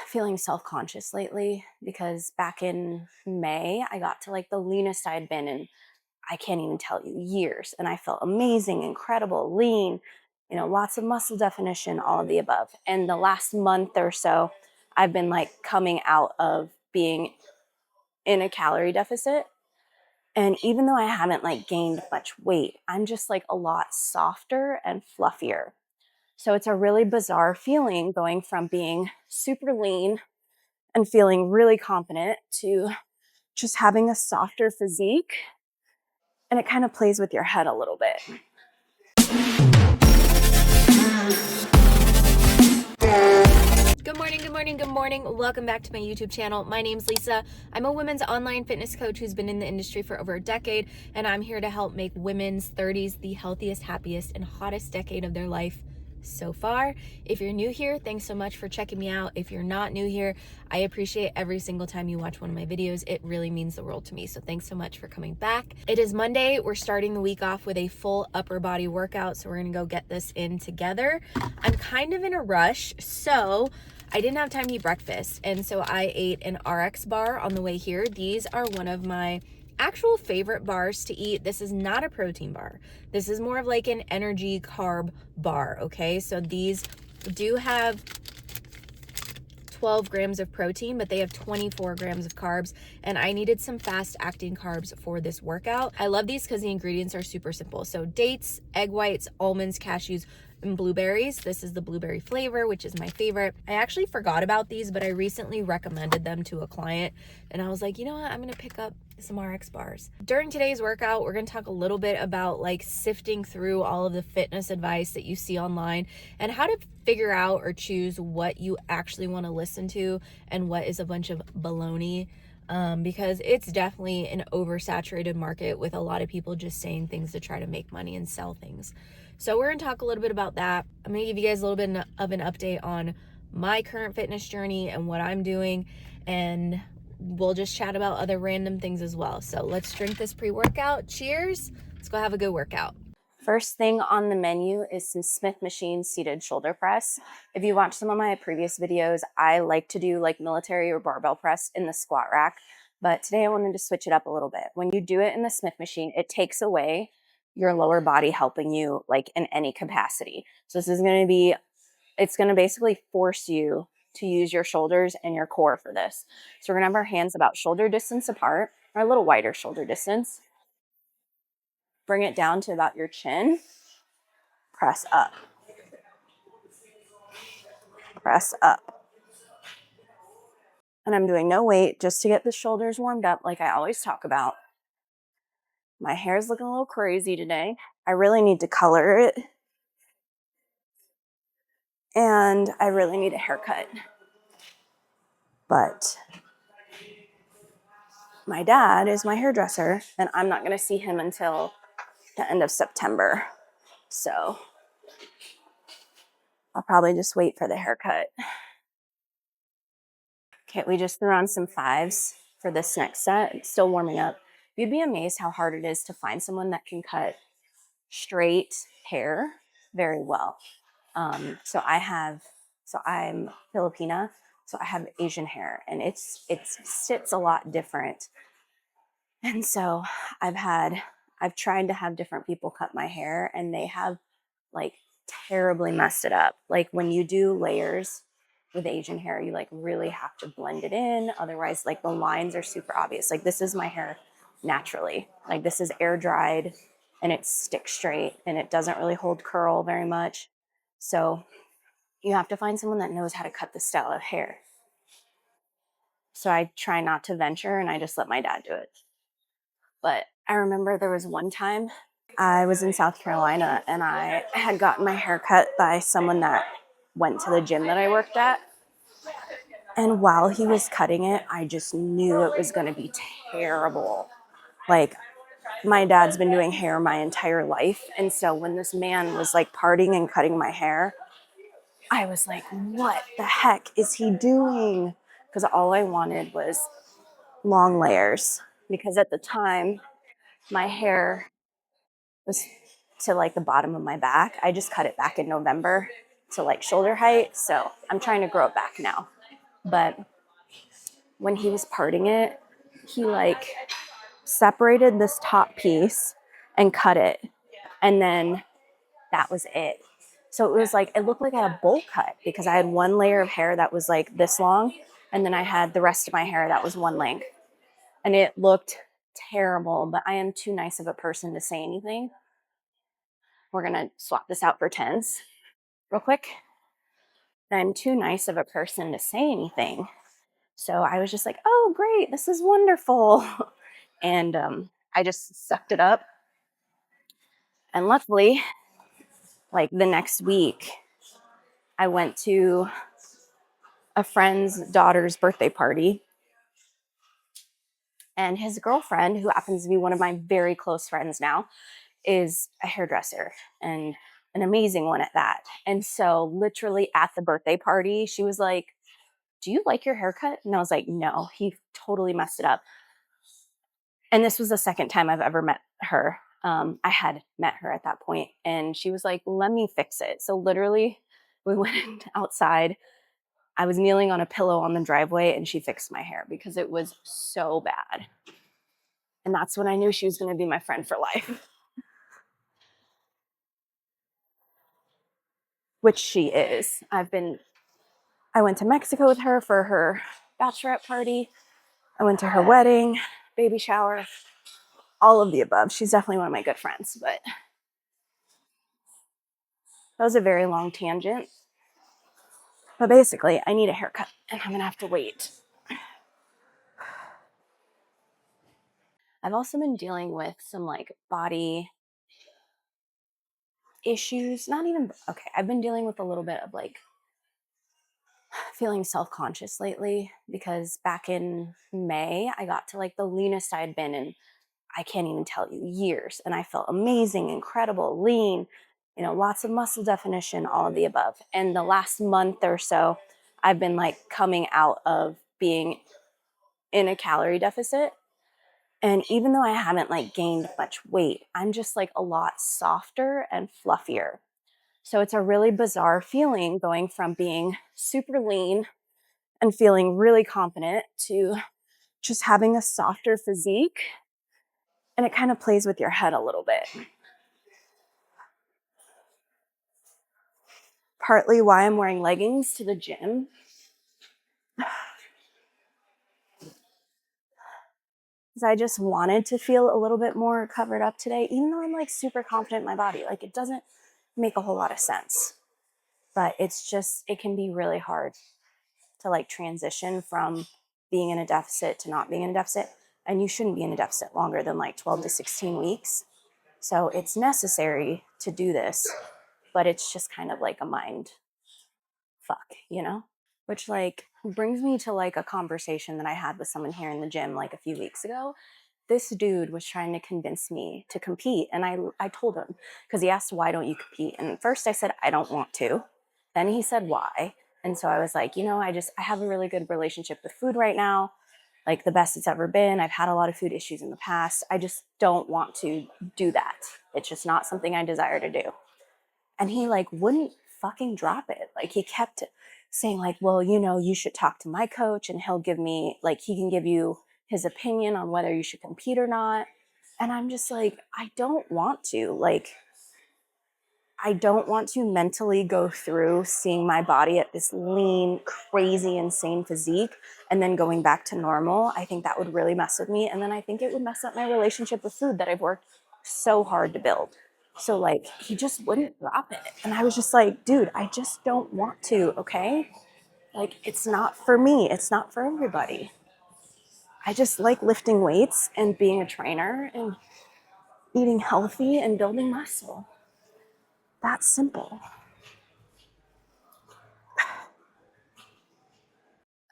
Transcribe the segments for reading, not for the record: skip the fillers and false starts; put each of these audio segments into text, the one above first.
feeling self-conscious lately because back in May, I got to like the leanest I'd been in, I can't even tell you, years. And I felt amazing, incredible, lean, lots of muscle definition, all of the above. And the last month or so, I've been like coming out of being in a calorie deficit. And even though I haven't like gained much weight, I'm just like a lot softer and fluffier. So it's a really bizarre feeling going from being super lean and feeling really confident to just having a softer physique. And it kind of plays with your head a little bit. Good morning, good morning, good morning. Welcome back to my YouTube channel. My name's Lisa. I'm a women's online fitness coach who's been in the industry for over a decade, and I'm here to help make women's 30s the healthiest, happiest, and hottest decade of their life so far. If you're new here, thanks so much for checking me out. If you're not new here, I appreciate every single time you watch one of my videos. It really means the world to me. So thanks so much for coming back. It is Monday. We're starting the week off with a full upper body workout. So we're gonna go get this in together. I'm kind of in a rush, so I didn't have time to eat breakfast. And so I ate an RX bar on the way here. These are one of my actual favorite bars to eat. This is not a protein bar. This is more of like an energy carb bar, okay? So these do have 12 grams of protein, but they have 24 grams of carbs, and I needed some fast acting carbs for this workout. I love these because the ingredients are super simple. So dates, egg whites, almonds, cashews, and blueberries. This is the blueberry flavor, which is my favorite. I actually forgot about these, but I recently recommended them to a client, and I was like, you know what, I'm gonna pick up some RX bars. During today's workout, we're gonna talk a little bit about like sifting through all of the fitness advice that you see online and how to figure out or choose what you actually want to listen to and what is a bunch of baloney. Because it's definitely an oversaturated market with a lot of people just saying things to try to make money and sell things. So we're going to talk a little bit about that. I'm going to give you guys a little bit of an update on my current fitness journey and what I'm doing, and we'll just chat about other random things as well. So let's drink this pre-workout. Cheers. Let's go have a good workout. First thing on the menu is some Smith machine seated shoulder press. If you watch some of my previous videos, I like to do like military or barbell press in the squat rack, but today I wanted to switch it up a little bit. When you do it in the Smith machine, it takes away your lower body helping you like in any capacity. So this is going to be, it's going to basically force you to use your shoulders and your core for this. So we're going to have our hands about shoulder distance apart, or a little wider shoulder distance. Bring it down to about your chin. Press up. Press up. And I'm doing no weight just to get the shoulders warmed up like I always talk about. My hair's looking a little crazy today. I really need to color it. And I really need a haircut. But my dad is my hairdresser, and I'm not going to see him until the end of September. So I'll probably just wait for the haircut. Okay, we just threw on some fives for this next set. It's still warming up. You'd be amazed how hard it is to find someone that can cut straight hair very well. So I'm Filipina, so I have Asian hair, and it sits a lot different. And so I've tried to have different people cut my hair, and they have like terribly messed it up. Like when you do layers with Asian hair, you like really have to blend it in. Otherwise, like the lines are super obvious. Like this is my hair naturally. Like this is air dried and it sticks straight and it doesn't really hold curl very much. So you have to find someone that knows how to cut this style of hair. So I try not to venture and I just let my dad do it. But I remember there was one time I was in South Carolina and I had gotten my hair cut by someone that went to the gym that I worked at. And while he was cutting it, I just knew it was going to be terrible. Like my dad's been doing hair my entire life. And so when this man was like parting and cutting my hair, I was like, what the heck is he doing? Because all I wanted was long layers. Because at the time, my hair was to like the bottom of my back. I just cut it back in November to like shoulder height. So I'm trying to grow it back now. but when he was parting it, he like separated this top piece and cut it. And then that was it. So it was like, it looked like I had a bowl cut because I had one layer of hair that was like this long. And then I had the rest of my hair that was one length. And it looked terrible, but I am too nice of a person to say anything. We're going to swap this out for tens real quick. I'm too nice of a person to say anything. So I was just like, oh, great. This is wonderful. And I just sucked it up. And luckily, like the next week, I went to a friend's daughter's birthday party. And his girlfriend, who happens to be one of my very close friends now, is a hairdresser and an amazing one at that. And so literally at the birthday party, she was like, do you like your haircut? And I was like, no, he totally messed it up. And this was the second time I've ever met her. I had met her at that point, and she was like, let me fix it. So literally we went outside. I was kneeling on a pillow on the driveway, and she fixed my hair because it was so bad. And that's when I knew she was going to be my friend for life, which she is. I went to Mexico with her for her bachelorette party. I went to her wedding, baby shower, all of the above. She's definitely one of my good friends, but that was a very long tangent. But basically, I need a haircut and I'm going to have to wait. I've also been dealing with some like body issues. Not even, okay, I've been dealing with a little bit of like feeling self-conscious lately because back in May, I got to like the leanest I had been in, I can't even tell you, years. And I felt amazing, incredible, lean, you know, lots of muscle definition, all of the above. And the last month or so, I've been like coming out of being in a calorie deficit. And even though I haven't like gained much weight, I'm just like a lot softer and fluffier. So it's a really bizarre feeling going from being super lean and feeling really confident to just having a softer physique. And it kind of plays with your head a little bit. Partly why I'm wearing leggings to the gym. Because I just wanted to feel a little bit more covered up today, even though I'm like super confident in my body. Like it doesn't make a whole lot of sense. But it's just, it can be really hard to like transition from being in a deficit to not being in a deficit. And you shouldn't be in a deficit longer than like 12 to 16 weeks. So it's necessary to do this, but it's just kind of like a mind fuck, you know? Which like brings me to like a conversation that I had with someone here in the gym like a few weeks ago. This dude was trying to convince me to compete. And I told him, because he asked, why don't you compete? And first I said, I don't want to. Then he said, why? And so I was like, you know, I have a really good relationship with food right now, like the best it's ever been. I've had a lot of food issues in the past. I just don't want to do that. It's just not something I desire to do. And he like wouldn't fucking drop it. Like he kept saying like, well, you know, you should talk to my coach and he'll give me, like, he can give you his opinion on whether you should compete or not. And I'm just like, I don't want to. Like, I don't want to mentally go through seeing my body at this lean, crazy, insane physique and then going back to normal. I think that would really mess with me. And then I think it would mess up my relationship with food that I've worked so hard to build. So like he just wouldn't drop it. And I was just like, dude, I just don't want to, okay? Like it's not for me. It's not for everybody. I just like lifting weights and being a trainer and eating healthy and building muscle. That's simple.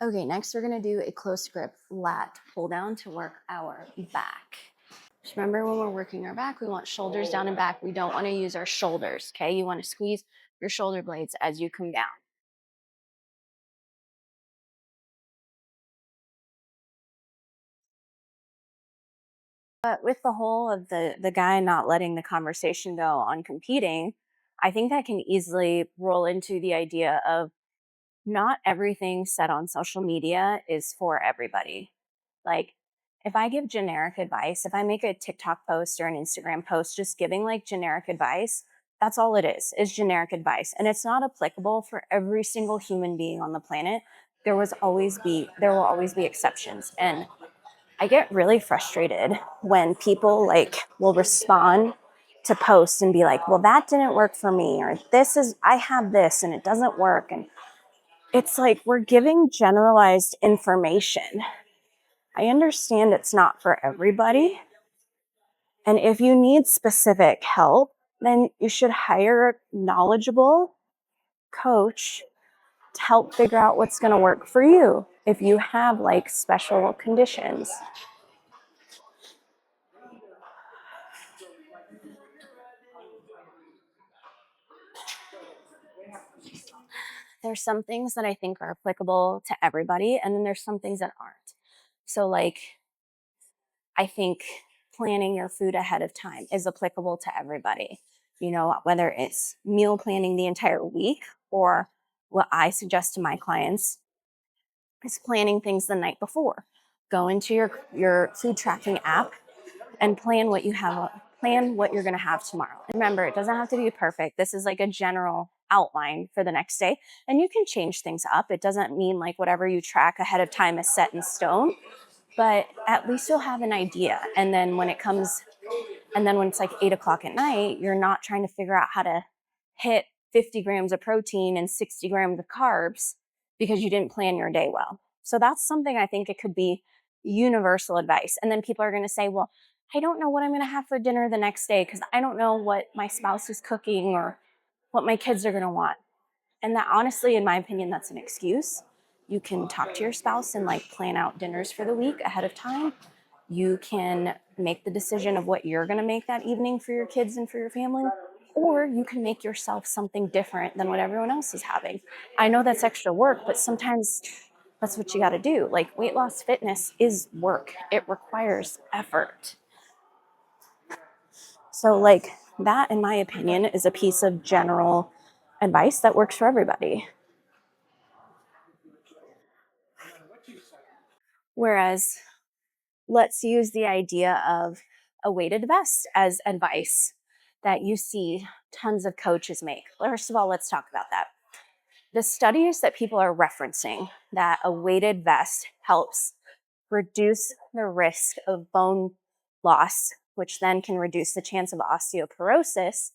Okay, next we're gonna do a close grip lat pull down to work our back. Just remember when we're working our back, we want shoulders down and back. We don't wanna use our shoulders, okay? You wanna squeeze your shoulder blades as you come down. But with the whole of the guy not letting the conversation go on competing, I think that can easily roll into the idea of not everything said on social media is for everybody. Like, if I give generic advice, if I make a TikTok post or an Instagram post just giving like generic advice, that's all it is generic advice. And it's not applicable for every single human being on the planet. There will always be exceptions. And I get really frustrated when people like will respond to posts and be like, well, that didn't work for me, or I have this and it doesn't work. And it's like we're giving generalized information. I understand it's not for everybody. And if you need specific help, then you should hire a knowledgeable coach to help figure out what's going to work for you if you have like special conditions. There's some things that I think are applicable to everybody, and then there's some things that aren't. So, like, I think planning your food ahead of time is applicable to everybody. You know, whether it's meal planning the entire week, or what I suggest to my clients is planning things the night before. Go into your food tracking app and plan what you're going to have tomorrow. And remember, it doesn't have to be perfect. This is like a general outline for the next day, and you can change things up. It doesn't mean like whatever you track ahead of time is set in stone, but at least you'll have an idea. And then when it's like 8 o'clock at night, you're not trying to figure out how to hit 50 grams of protein and 60 grams of carbs because you didn't plan your day well. So that's something I think it could be universal advice. And then people are going to say, well, I don't know what I'm going to have for dinner the next day because I don't know what my spouse is cooking or what my kids are going to want. And that, honestly, in my opinion, that's an excuse. You can talk to your spouse and like plan out dinners for the week ahead of time. You can make the decision of what you're going to make that evening for your kids and for your family, or you can make yourself something different than what everyone else is having. I know that's extra work, but sometimes that's what you got to do. Like, weight loss fitness is work. It requires effort. So like that, in my opinion, is a piece of general advice that works for everybody. Whereas, let's use the idea of a weighted vest as advice that you see tons of coaches make. First of all, let's talk about that. The studies that people are referencing that a weighted vest helps reduce the risk of bone loss, which then can reduce the chance of osteoporosis,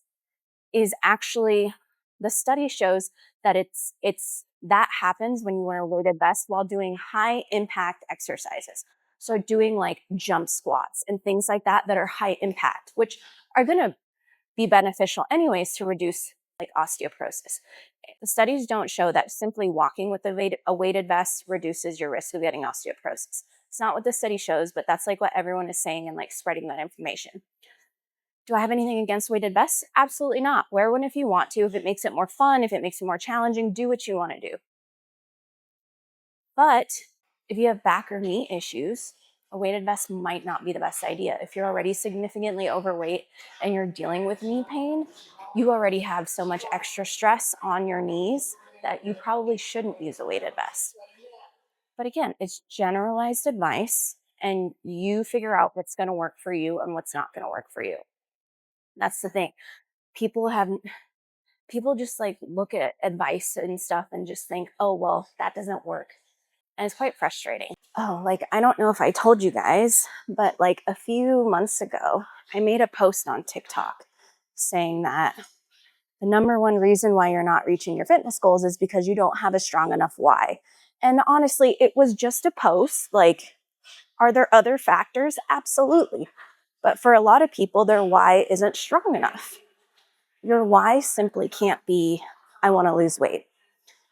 is actually, the study shows that that happens when you wear a weighted vest while doing high impact exercises. So doing like jump squats and things like that are high impact, which are going to be beneficial anyways to reduce like osteoporosis. The studies don't show that simply walking with a weighted vest reduces your risk of getting osteoporosis. It's not what the study shows, but that's like what everyone is saying and like spreading that information. Do I have anything against weighted vests? Absolutely not. Wear one if you want to. If it makes it more fun, if it makes it more challenging, do what you want to do. But if you have back or knee issues, a weighted vest might not be the best idea. If you're already significantly overweight and you're dealing with knee pain, you already have so much extra stress on your knees that you probably shouldn't use a weighted vest. But again, it's generalized advice, and you figure out what's going to work for you and what's not going to work for you. That's the thing. People just like look at advice and stuff and just think, oh, well, that doesn't work. And it's quite frustrating. Oh, like, I don't know if I told you guys, but like a few months ago, I made a post on TikTok saying that the number one reason why you're not reaching your fitness goals is because you don't have a strong enough why. And honestly, it was just a post. Like, are there other factors? Absolutely. But for a lot of people, their why isn't strong enough. Your why simply can't be, I want to lose weight.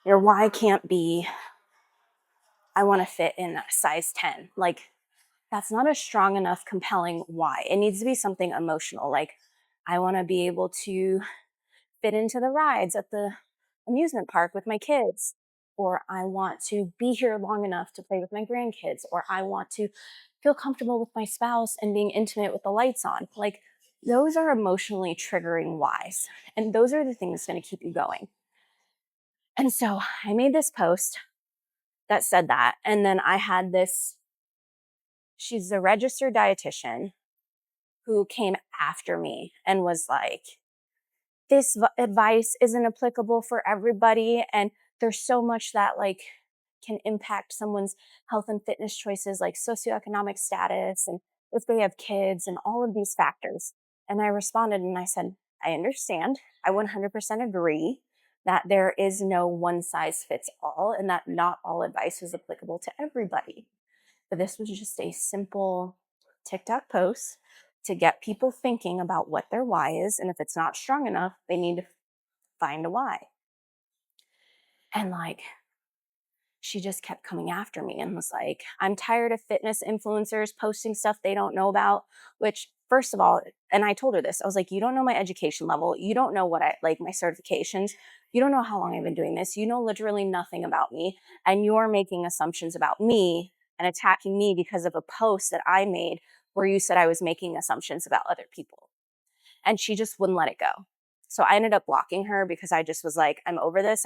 Your why can't be, I want to fit in a size 10. Like, that's not a strong enough, compelling why. It needs to be something emotional. Like, I want to be able to fit into the rides at the amusement park with my kids, or I want to be here long enough to play with my grandkids, or I want to feel comfortable with my spouse and being intimate with the lights on. Like, those are emotionally triggering whys, and those are the things that's going to keep you going. And so I made this post that said that. And then I had this, she's a registered dietitian who came after me and was like, this advice isn't applicable for everybody. And there's so much that like can impact someone's health and fitness choices, like socioeconomic status and if they have kids and all of these factors. And I responded and I said, I understand. I 100% agree that there is no one size fits all and that not all advice is applicable to everybody. But this was just a simple TikTok post to get people thinking about what their why is. And if it's not strong enough, they need to find a why. And like, she just kept coming after me and was like, I'm tired of fitness influencers posting stuff they don't know about, which first of all, and I told her this, I was like, you don't know my education level. You don't know what I like, my certifications. You don't know how long I've been doing this. You know literally nothing about me. And you're making assumptions about me and attacking me because of a post that I made where you said I was making assumptions about other people. And she just wouldn't let it go. So I ended up blocking her because I just was like, I'm over this.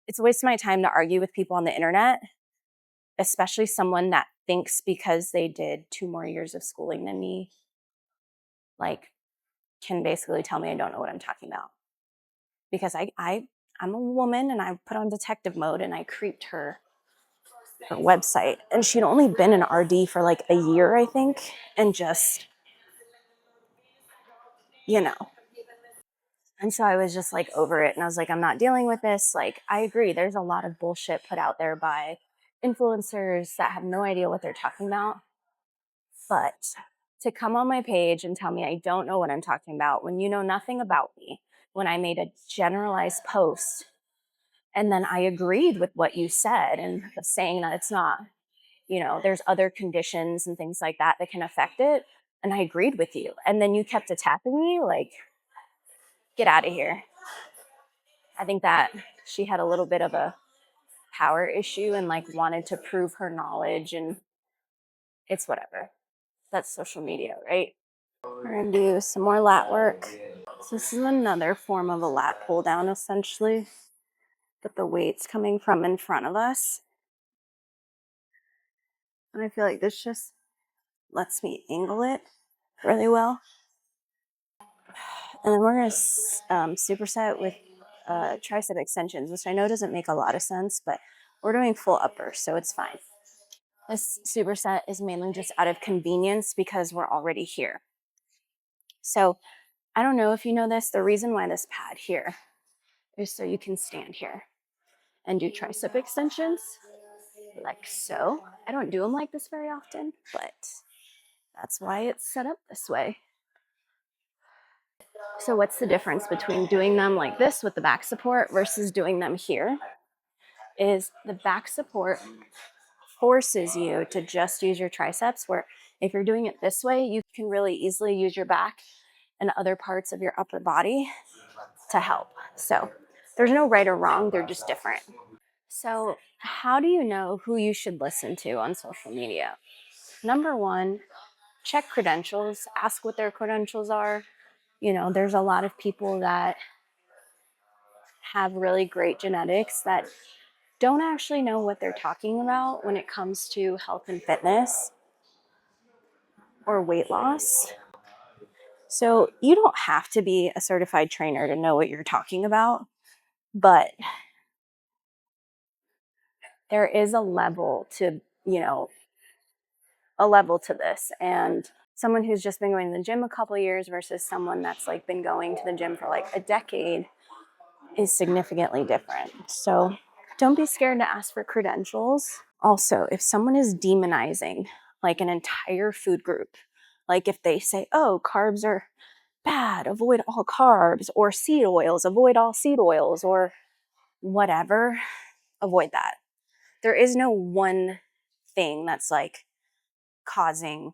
It's a waste of my time to argue with people on the internet, especially someone that thinks because they did 2 more years of schooling than me, like can basically tell me I don't know what I'm talking about. Because I'm a woman and I put on detective mode and I creeped her website. And she'd only been an RD for like a year, I think. And just, you know. And so I was just like over it. And I was like, I'm not dealing with this. Like, I agree. There's a lot of bullshit put out there by influencers that have no idea what they're talking about. But to come on my page and tell me I don't know what I'm talking about when you know nothing about me, when I made a generalized post and then I agreed with what you said and saying that it's not, there's other conditions and things like that that can affect it. And I agreed with you. And then you kept attacking me, like, get out of here. I think that she had a little bit of a power issue and like wanted to prove her knowledge, and it's whatever. That's social media, right? We're gonna do some more lat work. So this is another form of a lat pull down essentially, but the weight's coming from in front of us. And I feel like this just lets me angle it really well. And then we're gonna superset with tricep extensions, which I know doesn't make a lot of sense, but we're doing full upper, so it's fine. This superset is mainly just out of convenience because we're already here. So I don't know if you know this, the reason why this pad here is so you can stand here and do tricep extensions like so. I don't do them like this very often, but that's why it's set up this way. So what's the difference between doing them like this with the back support versus doing them here? Is the back support forces you to just use your triceps, where if you're doing it this way, you can really easily use your back and other parts of your upper body to help. So there's no right or wrong, they're just different. So how do you know who you should listen to on social media? Number one, check credentials, ask what their credentials are. There's a lot of people that have really great genetics that don't actually know what they're talking about when it comes to health and fitness or weight loss. So you don't have to be a certified trainer to know what you're talking about, but there is a level to, this. And someone who's just been going to the gym a couple of years versus someone that's like been going to the gym for like a decade is significantly different. So don't be scared to ask for credentials. Also, if someone is demonizing like an entire food group, like if they say, oh, carbs are bad, avoid all carbs, or seed oils, avoid all seed oils, or whatever, avoid that. There is no one thing that's like causing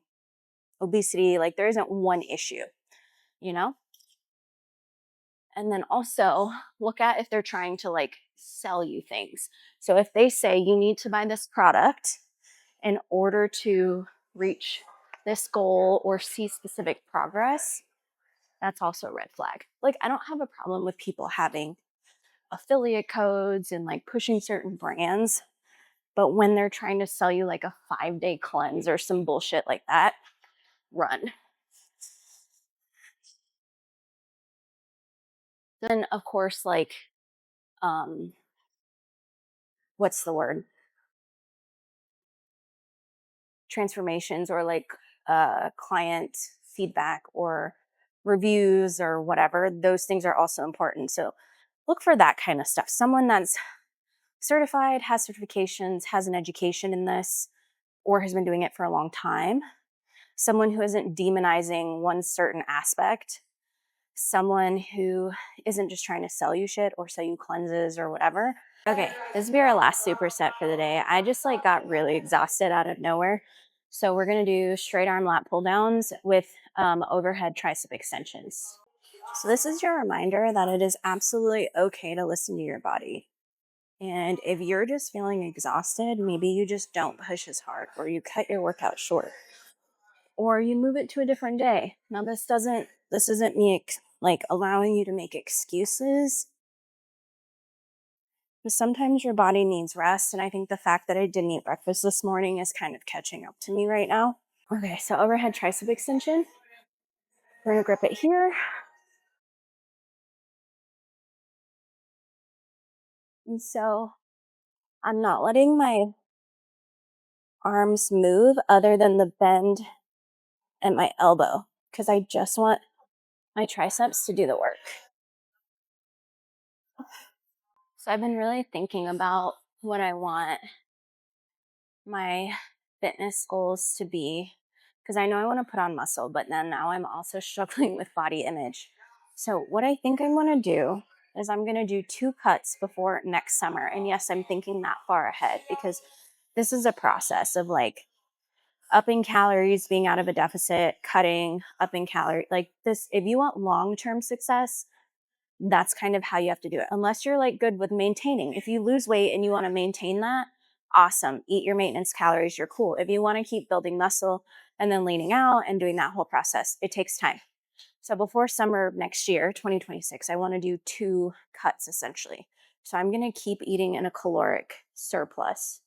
obesity. Like there isn't one issue, And then also look at if they're trying to like sell you things. So if they say you need to buy this product in order to reach this goal or see specific progress, that's also a red flag. Like I don't have a problem with people having affiliate codes and like pushing certain brands. But when they're trying to sell you like a 5-day cleanse or some bullshit like that, run. Then of course, like, what's the word? Transformations or like client feedback or reviews or whatever. Those things are also important. So look for that kind of stuff. Someone that's certified, has certifications, has an education in this, or has been doing it for a long time. Someone who isn't demonizing one certain aspect. Someone who isn't just trying to sell you shit or sell you cleanses or whatever. Okay, this will be our last superset for the day. I just like got really exhausted out of nowhere. So we're gonna do straight arm lat pull downs with overhead tricep extensions. So this is your reminder that it is absolutely okay to listen to your body. And if you're just feeling exhausted, maybe you just don't push as hard or you cut your workout short or you move it to a different day. Now this isn't me like allowing you to make excuses. But sometimes your body needs rest, and I think the fact that I didn't eat breakfast this morning is kind of catching up to me right now. Okay, so overhead tricep extension. We're gonna grip it here. And so I'm not letting my arms move other than the bend at my elbow because I just want my triceps to do the work. So I've been really thinking about what I want my fitness goals to be because I know I want to put on muscle, but then now I'm also struggling with body image. So what I think I'm going to do is I'm going to do 2 cuts before next summer. And yes, I'm thinking that far ahead because this is a process of like upping calories, being out of a deficit, cutting, upping calorie. Like this, if you want long-term success, that's kind of how you have to do it. Unless you're like good with maintaining. If you lose weight and you want to maintain that, awesome. Eat your maintenance calories, you're cool. If you want to keep building muscle and then leaning out and doing that whole process, it takes time. So before summer of next year, 2026, I want to do 2 cuts essentially. So I'm going to keep eating in a caloric surplus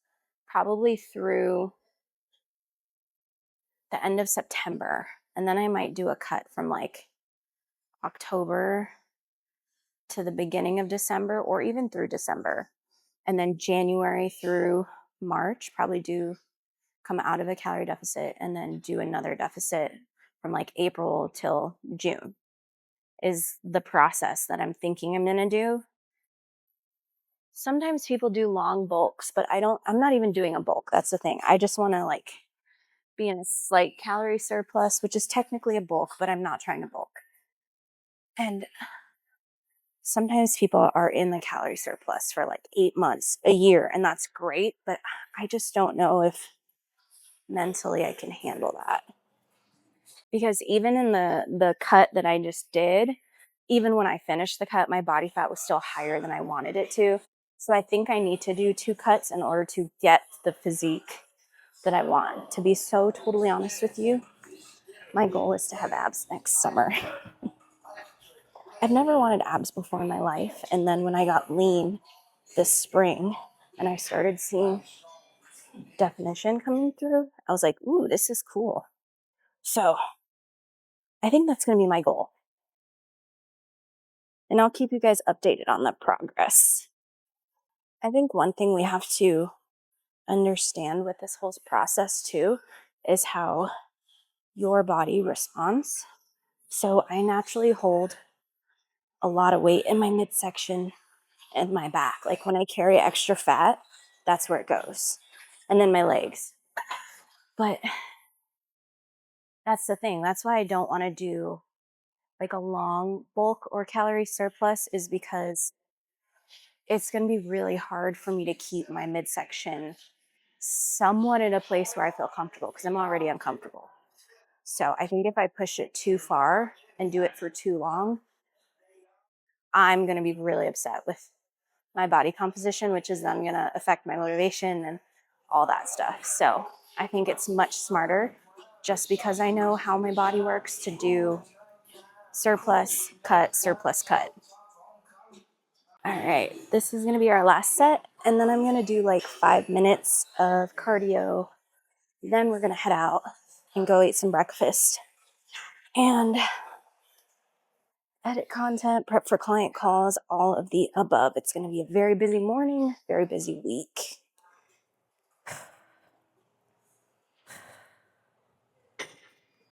probably through the end of September. And then I might do a cut from like October to the beginning of December or even through December. And then January through March, probably do come out of a calorie deficit and then do another deficit from like April till June is the process that I'm thinking I'm going to do. Sometimes people do long bulks, but I'm not even doing a bulk. That's the thing. I just want to like be in a slight calorie surplus, which is technically a bulk, but I'm not trying to bulk. And sometimes people are in the calorie surplus for like 8 months, a year, and that's great. But I just don't know if mentally I can handle that. Because even in the cut that I just did, even when I finished the cut, my body fat was still higher than I wanted it to. So I think I need to do 2 cuts in order to get the physique that I want. To be so totally honest with you, my goal is to have abs next summer. I've never wanted abs before in my life. And then when I got lean this spring and I started seeing definition coming through, I was like, ooh, this is cool. So I think that's going to be my goal. And I'll keep you guys updated on the progress. I think one thing we have to understand with this whole process too is how your body responds. So I naturally hold a lot of weight in my midsection and my back. Like when I carry extra fat, that's where it goes. And then my legs. But that's the thing. That's why I don't want to do like a long bulk or calorie surplus is because it's going to be really hard for me to keep my midsection somewhat in a place where I feel comfortable because I'm already uncomfortable. So I think if I push it too far and do it for too long, I'm going to be really upset with my body composition, which is then going to affect my motivation and all that stuff. So I think it's much smarter just because I know how my body works to do surplus, cut, surplus, cut. All right, this is gonna be our last set, and then I'm gonna do like 5 minutes of cardio. Then we're gonna head out and go eat some breakfast and edit content, prep for client calls, all of the above. It's gonna be a very busy morning, very busy week.